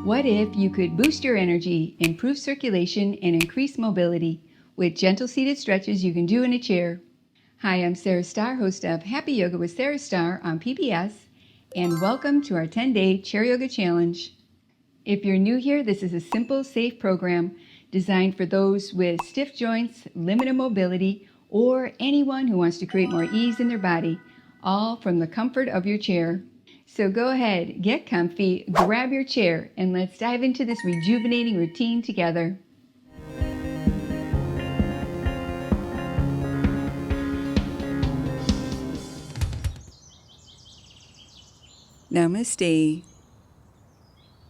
What if you could boost your energy, improve circulation, and increase mobility with gentle seated stretches you can do in a chair? Hi, I'm Sarah Starr, host of Happy Yoga with Sarah Starr on PBS, and welcome to our 10-day Chair Yoga Challenge. If you're new here, this is a simple, safe program designed for those with stiff joints, limited mobility, or anyone who wants to create more ease in their body, all from the comfort of your chair. So go ahead, get comfy, grab your chair, and let's dive into this rejuvenating routine together. Namaste.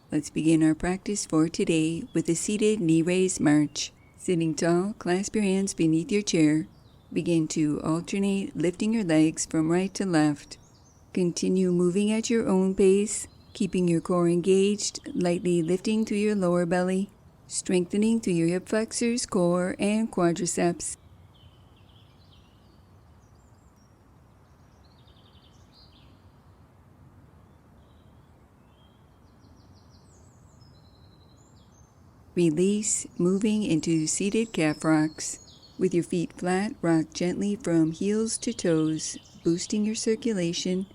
Let's begin our practice for today with a seated knee raise march. Sitting tall, clasp your hands beneath your chair. Begin to alternate lifting your legs from right to left. Continue moving at your own pace, keeping your core engaged, lightly lifting through your lower belly, strengthening through your hip flexors, core, and quadriceps. Release, moving into seated calf rocks. With your feet flat, rock gently from heels to toes, boosting your circulation,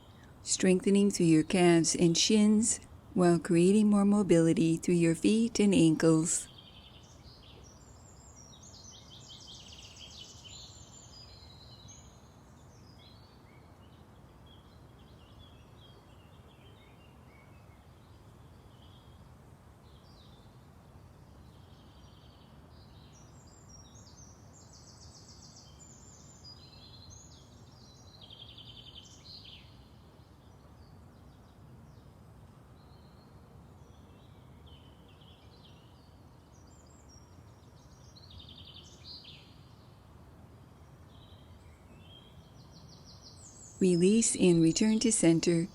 strengthening through your calves and shins, while creating more mobility through your feet and ankles. Release and return to center,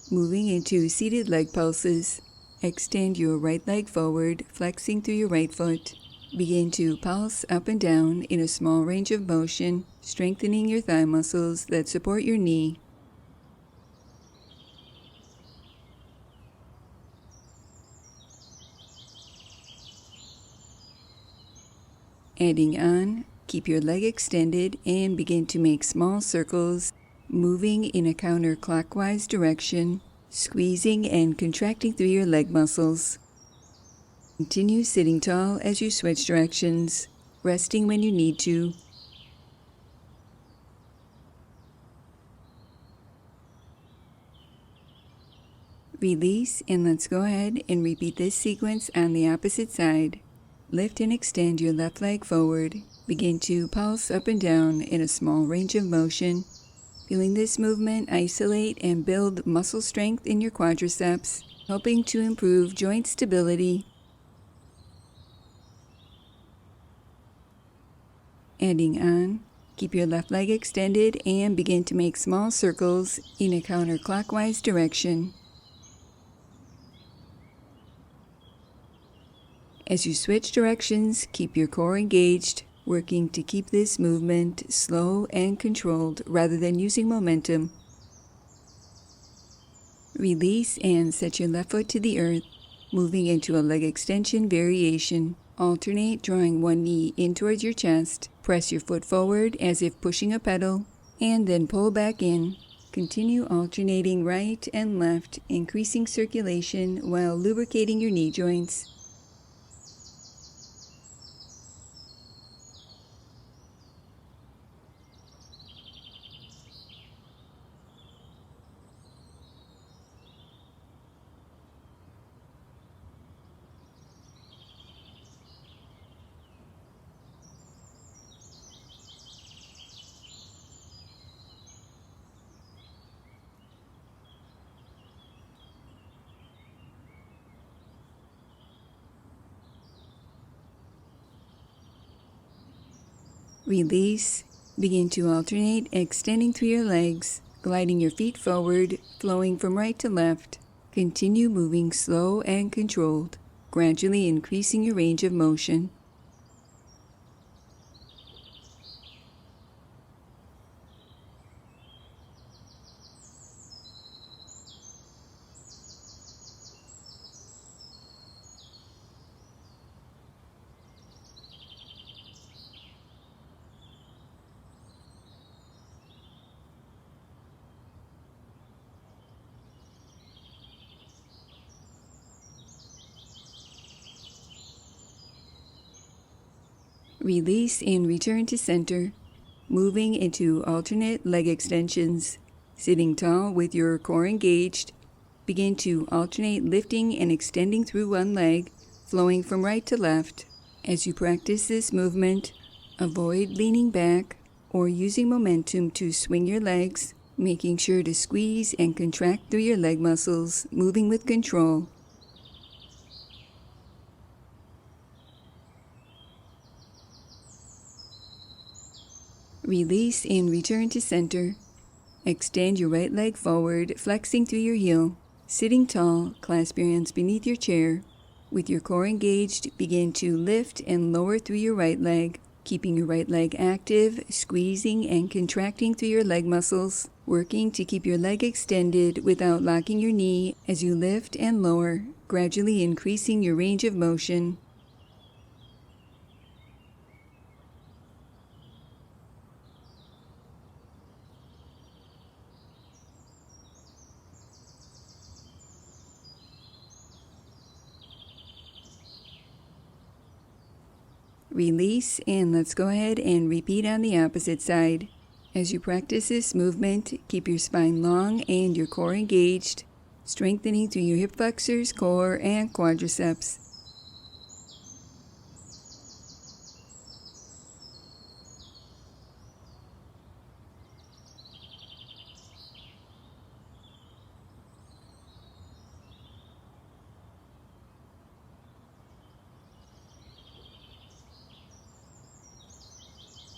moving into seated leg pulses. Extend your right leg forward, flexing through your right foot. Begin to pulse up and down in a small range of motion, strengthening your thigh muscles that support your knee. Adding on, keep your leg extended and begin to make small circles, moving in a counterclockwise direction, squeezing and contracting through your leg muscles. Continue sitting tall as you switch directions, resting when you need to. Release, and let's go ahead and repeat this sequence on the opposite side. Lift and extend your left leg forward. Begin to pulse up and down in a small range of motion. Feeling this movement isolate and build muscle strength in your quadriceps, helping to improve joint stability. Adding on, keep your left leg extended and begin to make small circles in a counterclockwise direction. As you switch directions, keep your core engaged, working to keep this movement slow and controlled rather than using momentum. Release and set your left foot to the earth, moving into a leg extension variation. Alternate, drawing one knee in towards your chest. Press your foot forward as if pushing a pedal, and then pull back in. Continue alternating right and left, increasing circulation while lubricating your knee joints. Release. Begin to alternate, extending through your legs, gliding your feet forward, flowing from right to left. Continue moving slow and controlled, gradually increasing your range of motion. Release and return to center, moving into alternate leg extensions. Sitting tall with your core engaged, begin to alternate lifting and extending through one leg, flowing from right to left. As you practice this movement, avoid leaning back or using momentum to swing your legs, making sure to squeeze and contract through your leg muscles, moving with control. Release and return to center. Extend your right leg forward, flexing through your heel. Sitting tall, clasp your hands beneath your chair. With your core engaged, begin to lift and lower through your right leg, keeping your right leg active, squeezing and contracting through your leg muscles, working to keep your leg extended without locking your knee as you lift and lower, gradually increasing your range of motion. Release, and let's go ahead and repeat on the opposite side. As you practice this movement, keep your spine long and your core engaged, strengthening through your hip flexors, core, and quadriceps.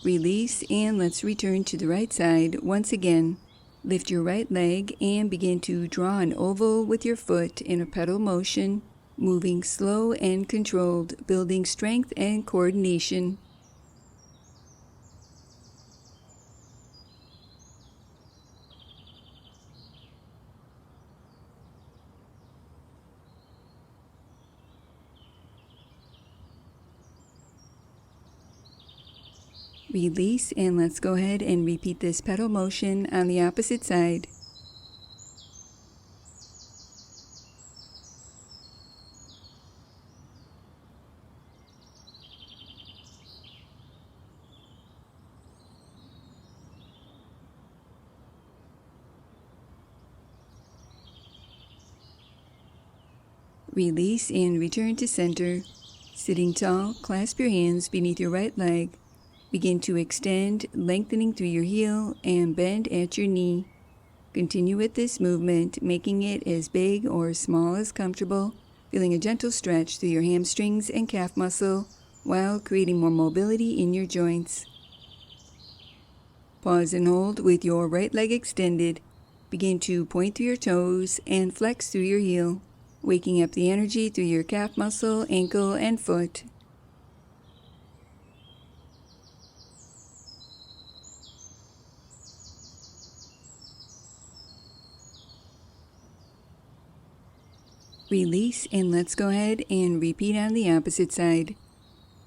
Release, and let's return to the right side once again. Lift your right leg and begin to draw an oval with your foot in a pedal motion, moving slow and controlled, building strength and coordination. Release, and let's go ahead and repeat this pedal motion on the opposite side. Release and return to center. Sitting tall, clasp your hands beneath your right leg. Begin to extend, lengthening through your heel and bend at your knee. Continue with this movement, making it as big or small as comfortable, feeling a gentle stretch through your hamstrings and calf muscle while creating more mobility in your joints. Pause and hold with your right leg extended. Begin to point through your toes and flex through your heel, waking up the energy through your calf muscle, ankle, and foot. Release, and let's go ahead and repeat on the opposite side.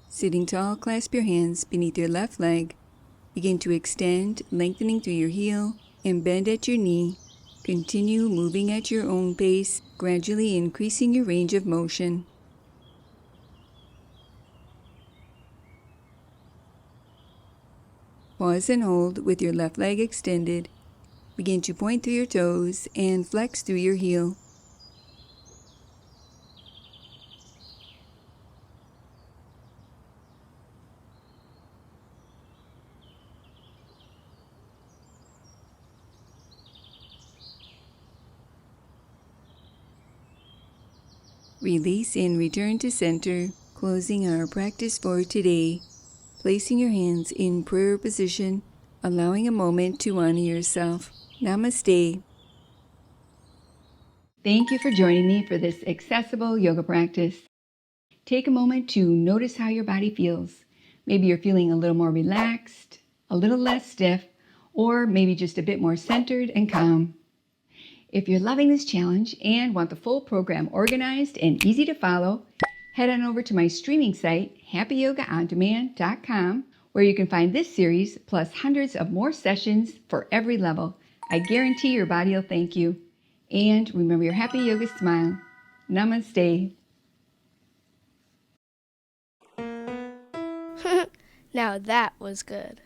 Sitting tall, clasp your hands beneath your left leg. Begin to extend, lengthening through your heel and bend at your knee. Continue moving at your own pace, gradually increasing your range of motion. Pause and hold with your left leg extended. Begin to point through your toes and flex through your heel. Release and return to center, closing our practice for today. Placing your hands in prayer position, allowing a moment to honor yourself. Namaste. Thank you for joining me for this accessible yoga practice. Take a moment to notice how your body feels. Maybe you're feeling a little more relaxed, a little less stiff, or maybe just a bit more centered and calm. If you're loving this challenge and want the full program organized and easy to follow, head on over to my streaming site, happyyogaondemand.com, where you can find this series plus hundreds of more sessions for every level. I guarantee your body will thank you. And remember your happy yoga smile. Namaste. Now that was good.